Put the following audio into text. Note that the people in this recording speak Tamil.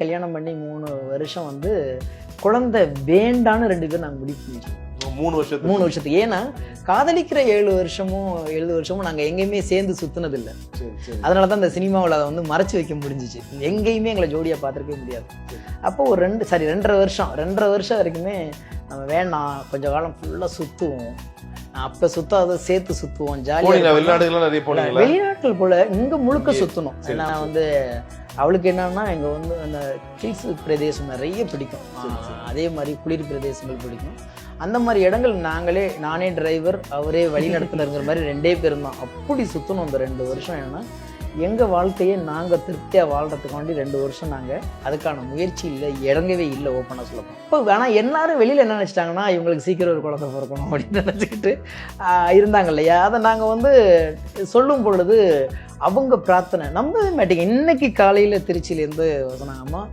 கல்யாணம் பண்ணி 3 வருஷம் வந்து குழந்தை வேண்டான்னு 2 பேரும் நாங்கள் முடிவு பண்ணிச்சோம். 3 வருஷத்துக்கு. ஏன்னா காதலிக்கிற 7 வருஷமும் நாங்கள் எங்கேயுமே சேர்ந்து சுத்தினது இல்லை. அதனால தான் இந்த சினிமாவில் அதை வந்து மறைச்சு வைக்க முடிஞ்சிச்சு. எங்கேயுமே எங்களை ஜோடியாக பார்த்துருக்கவே முடியாது. அப்போ ஒரு 2.5 வருஷம் வரைக்குமே நம்ம வேண்டாம், கொஞ்சம் காலம் ஃபுல்லாக சுற்றுவோம், அப்போ சுத்தாத சேர்த்து சுற்றுவோம், ஜாலியாக வெளிநாட்டில் போல இங்கே முழுக்க சுற்றணும். ஏன்னா வந்து அவளுக்கு என்னன்னா இங்கே வந்து அந்த ஹில்ஸ் பிரதேசம் நிறைய பிடிக்கும், அதே மாதிரி குளிர் பிரதேசங்கள் பிடிக்கும். அந்த மாதிரி இடங்கள் நானே டிரைவர் அவரே வழிநடத்துலங்கிற மாதிரி 2 பேரும் தான் அப்படி சுற்றணும் அந்த 2 வருஷம். ஏன்னா எங்கள் வாழ்க்கையை நாங்கள் திருப்தியாக வாழ்கிறதுக்காண்டி 2 வருஷம் நாங்கள் அதுக்கான முயற்சி இல்லை, இறங்கவே இல்லை ஓப்பனாக சொல்லப்போம். இப்போ ஆனால் எல்லாரும் வெளியில் என்ன நினச்சிட்டாங்கன்னா இவங்களுக்கு சீக்கிரம் ஒரு குழந்தை பிறக்கணும் அப்படின்னு நினச்சிக்கிட்டு இருந்தாங்க இல்லையா. அதை நாங்கள் வந்து சொல்லும் பொழுது அவங்க பிரார்த்தனை நம்பவே மாட்டேங்க. இன்னைக்கு காலையில் திருச்சியிலேருந்து சொன்னாங்கம்மா,